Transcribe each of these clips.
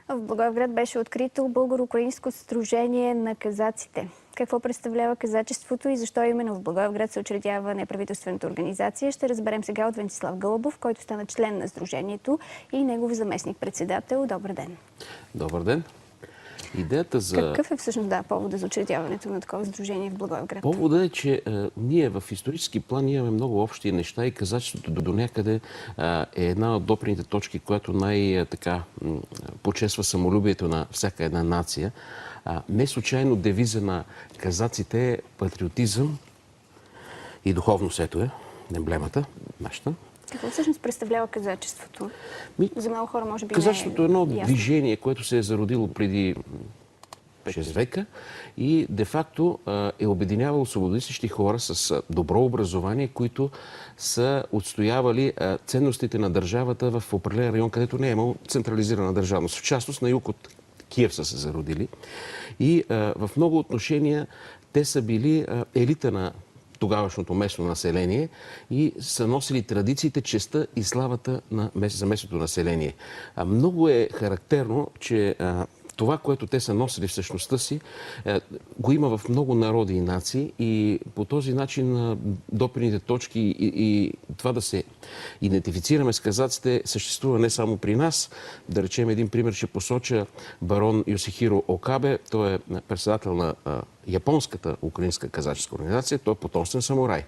В Благоевград беше открито Българо-украинско сдружение на казаците. Какво представлява казачеството и защо именно в Благоевград се учредява неправителствената организация, ще разберем сега от Венцислав Гълъбов, който стана член на сдружението и негов заместник-председател. Добър ден! Добър ден! Идеята за... Какъв е всъщност повода за учредяването на такова сдружение в Благоевград? Повода е, че ние в исторически план имаме много общи неща и казачеството до някъде е една от допрените точки, която най-така почесва самолюбието на всяка една нация. Не случайно девиза на казаците е патриотизъм и духовност. Ето е емблемата нашата. Какво всъщност представлява казачеството? За много хора може би казачеството не е едно ясно. движение, което се е зародило преди 6 века и де-факто е обединявало свободомислещи хора с добро образование, които са отстоявали ценностите на държавата в определен район, където не е имало централизирана държавност. В частност на юг от Киев са се зародили. И в много отношения те са били елита на тогавашното местно население и са носили традициите, честта и славата за местното население. Много е характерно, че това, което те са носили в същността си, го има в много народи и нации и по този начин допрените точки и това да се идентифицираме с казаците съществува не само при нас. Да речем един пример, ще посоча барон Йосихиро Окабе. Той е председател на японската украинска казаческа организация. Той е потомствен самурай.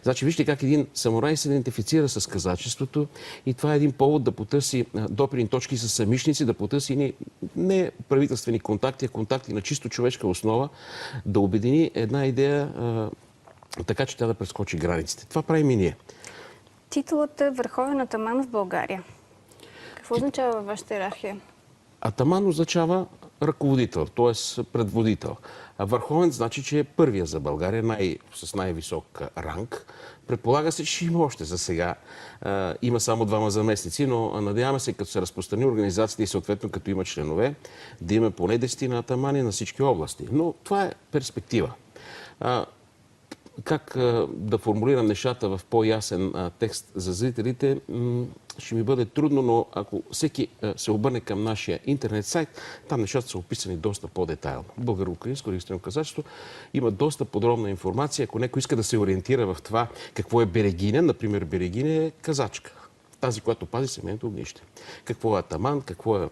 Значи вижте как един самурай се идентифицира с казачеството и това е един повод да потърси допирни точки с самишници, да потърси не правителствени контакти, а контакти на чисто човешка основа, да обедини една идея така, че тя да прескочи границите. Това правим и ние. Титулът е върховен атаман в България. Какво означава във вашата иерархия? Атаман означава ръководител, т.е. предводител. А върховен значи, че е първия за България, с най-висок ранг. Предполага се, че има още за сега. Има само 2 заместници, но надяваме се, като се разпространи организацията и съответно като има членове, да има поне 10 атамани на всички области. Но това е перспектива. Как да формулирам нещата в по-ясен текст за зрителите, ще ми бъде трудно, но ако всеки се обърне към нашия интернет сайт, там нещата са описани доста по-детайлно. Българо-украинско регистрирано казачество има доста подробна информация. Ако някой иска да се ориентира в това какво е берегиня, например, берегиня е казачка. Тази, която пази семейното огнище. Какво е атаман, какво е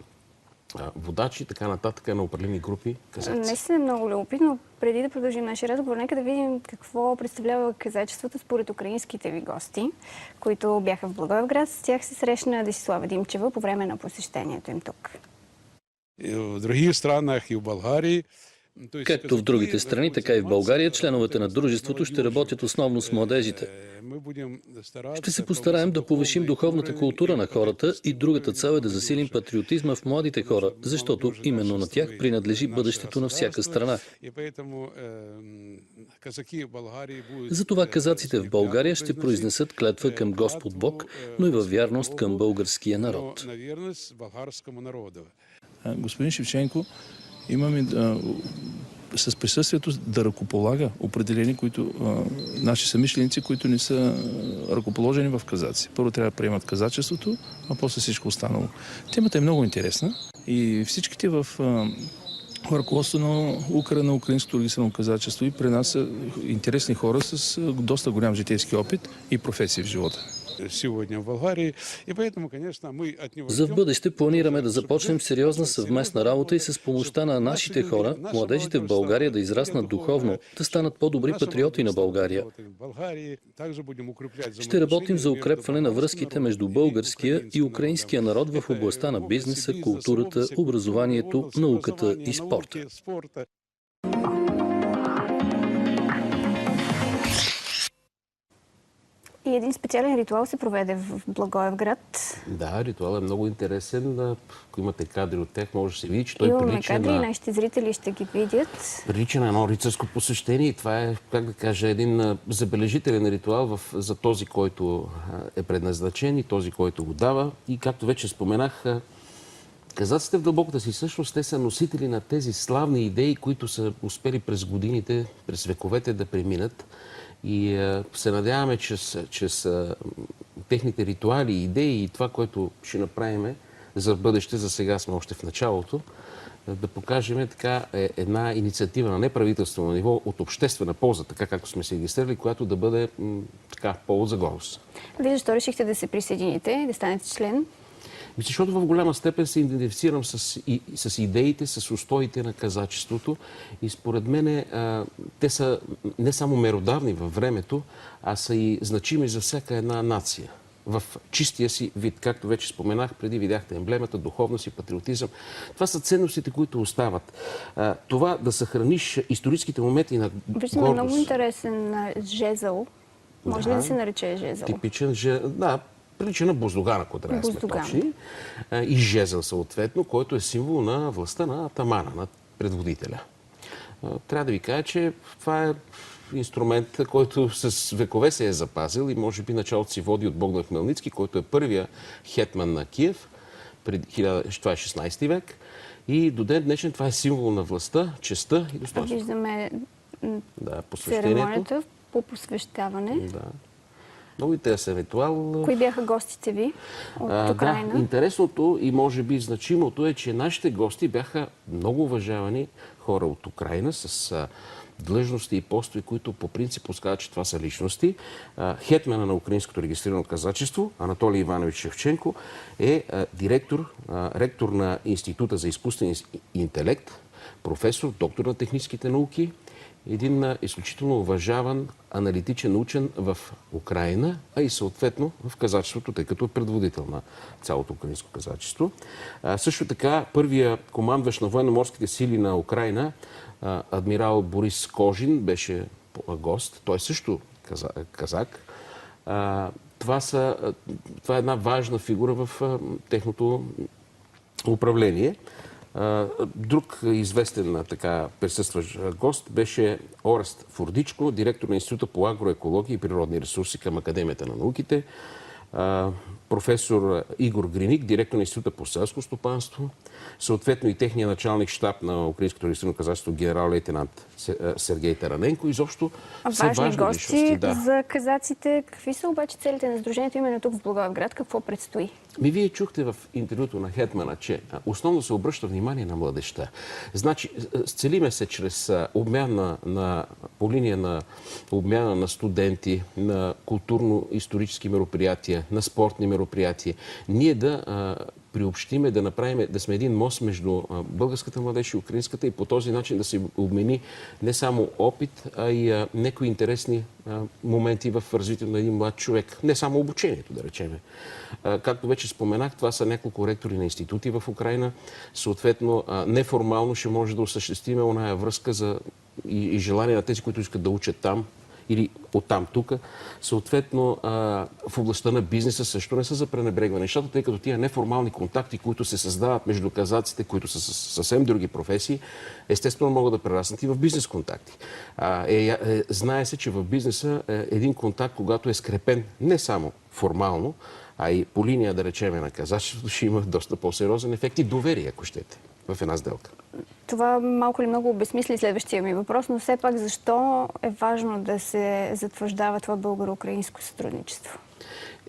водачи, така нататък на определени групи казаци. Наистина е много любопитно. Преди да продължим нашия разговор, нека да видим какво представлява казачеството според украинските ви гости, които бяха в Благоевград. С тях се срещна Десислава Димчева по време на посещението им тук. И в других странах, и в Българии. Както в другите страни, така и в България, членовете на дружеството ще работят основно с младежите. Ще се постараем да повишим духовната култура на хората и другата цел е да засилим патриотизма в младите хора, защото именно на тях принадлежи бъдещето на всяка страна. Затова казаците в България ще произнесат клетва към Господ Бог, но и във вярност към българския народ. Господин Шевченко, имаме с присъствието да ръкополага определени, наши самишленици, които не са ръкоположени в казаци. Първо трябва да приемат казачеството, а после всичко останало. Темата е много интересна и всичките в ръководство на украинското регистрирано казачество и при нас са интересни хора с доста голям житейски опит и професии в живота. За в бъдеще планираме да започнем сериозна съвместна работа и с помощта на нашите хора, младежите в България да израснат духовно, да станат по-добри патриоти на България. Ще работим за укрепване на връзките между българския и украинския народ в областта на бизнеса, културата, образованието, науката и спорта. И един специален ритуал се проведе в Благоевград. Да, ритуал е много интересен. Ако имате кадри от тях, може да се види, че той Имаме прилича кадри и нашите зрители ще ги видят. Прилича на едно рицарско посещение и това е, как да кажа, един забележителен ритуал за този, който е предназначен и този, който го дава. И както вече споменах, казаците в дълбоката си същност, те са носители на тези славни идеи, които са успели през годините, през вековете да преминат. И се надяваме, чрез техните ритуали, идеи и това, което ще направим, за бъдеще, за сега сме още в началото, да покажем така една инициатива на неправителствено ниво от обществена полза, така както сме се регистрирали, която да бъде така повод за гордост. Вие защо решихте да се присъедините, да станете член? Защото в голяма степен се идентифицирам с идеите, с устоите на казачеството и според мен те са не само меродавни във времето, а са и значими за всяка една нация. В чистия си вид, както вече споменах, преди видяхте емблемата, духовност и патриотизъм. Това са ценностите, които остават. Това да съхраниш историческите моменти на гордост. Виждаме много интересен жезъл. Може ли да се нарече жезъл? Типичен жезъл, да. Прилича на Боздоган, ако трябва да сме точни. И жезъл съответно, който е символ на властта на атамана, на предводителя. Трябва да ви кажа, че това е инструмент, който с векове се е запазил и може би началото си води от Богдан Хмелницки, който е първия хетман на Киев, това е 16 век. И до ден днешен това е символ на властта, честта и достоинството. Виждаме посвещението. Церемонията по посвещаване. Да. Много интересен ритуал. Кои бяха гостите ви от Украйна? Да, интересното и може би значимото е, че нашите гости бяха много уважавани хора от Украйна с длъжности и постове, които по принцип подсказват, че това са личности. Хетмана на украинското регистрирано казачество, Анатолий Иванович Шевченко, е ректор на Института за изкуствен интелект, професор, доктор на техническите науки, един изключително уважаван аналитичен учен в Украйна, а и съответно в казачеството, тъй като е предводител на цялото украинско казачество. Също така, първия командващ на военно-морските сили на Украйна, адмирал Борис Кожин, беше гост. Той също казак. Това е една важна фигура в техното управление. Друг известен така присъстващ гост беше Орест Фурдичко, директор на Института по агроекология и природни ресурси към Академията на науките, професор Игор Гриник, директор на Института по селско стопанство, съответно и техния началник щаб на Украинското регистрирано казачество генерал-лейтенант Сергей Тараненко. Изобщо важни гости за казаците. Какви са обаче целите на сдружението именно тук в Благоевград? Какво предстои? Вие чухте в интервюто на хетмана, че основно се обръща внимание на младежта. Значи, целиме се чрез по линия на обмяна на студенти, на културно-исторически мероприятия, на спортни мероприятия, ние да приобщиме, да направим, да сме един мост между българската младеж и украинската и по този начин да се обмени не само опит, а и някои интересни моменти в развитието на един млад човек. Не само обучението, да речеме. Както вече споменах, това са няколко ректори на институти в Украйна. Съответно, неформално ще може да осъществиме оная връзка и желание на тези, които искат да учат там, или оттам тук. Съответно, в областта на бизнеса също не са за пренебрегване нещата, тъй като тия неформални контакти, които се създават между казаците, които са с съвсем други професии, естествено могат да прераснат и в бизнес контакти. Знае се, че в бизнеса един контакт, когато е скрепен не само формално, а и по линия, да речеме, на казачеството, ще има доста по-сериозен ефект и доверие, ако щете, в една сделка. Това малко ли много обезмисли следващия ми въпрос, но все пак защо е важно да се затвърждава това българо-украинско сътрудничество?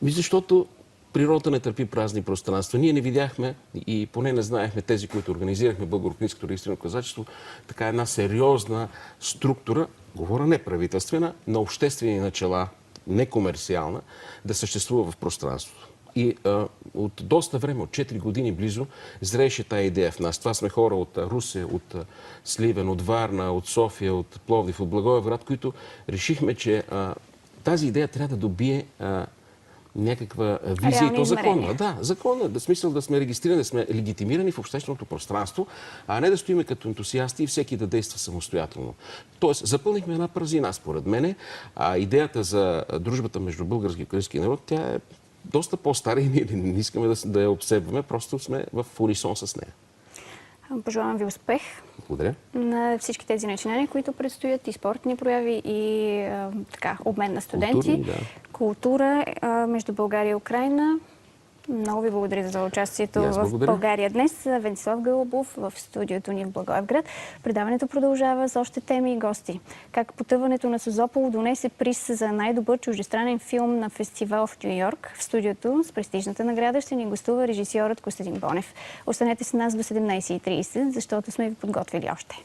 Защото природата не търпи празни пространства. Ние не видяхме и поне не знаехме тези, които организирахме българо-украинското регистрирано казачество, така една сериозна структура, говоря неправителствена, на обществени начала, некомерциална, да съществува в пространството. И от доста време, от 4 години близо, зрееше тая идея в нас. Това сме хора от Русе, от Сливен, от Варна, от София, от Пловдив, от Благоевград, които решихме, че тази идея трябва да добие някаква визия и то законна. Да, законна. Да смисъл да сме регистрирани, да сме легитимирани в общественото пространство, а не да стоиме като ентусиасти и всеки да действа самостоятелно. Тоест, запълнихме една празнина, според мене, а идеята за дружбата между български и украински народ, тя е доста по-стара и ние не искаме да я обсебваме, просто сме в унисон с нея. Пожелавам ви успех. Благодаря. На всички тези начинания, които предстоят, и спортни прояви, и обмен на студенти. Култура между България и Украйна. Много ви благодаря за участието аз в благодаря. България днес. Венцислав Гълъбов в студиото ни в Благоевград. Предаването продължава с още теми и гости. Как потъването на Созопол донесе приз за най-добър чуждестранен филм на фестивал в Ню Йорк. В студиото с престижната награда ще ни гостува режисьорът Костадин Бонев. Останете с нас до 17:30, защото сме ви подготвили още.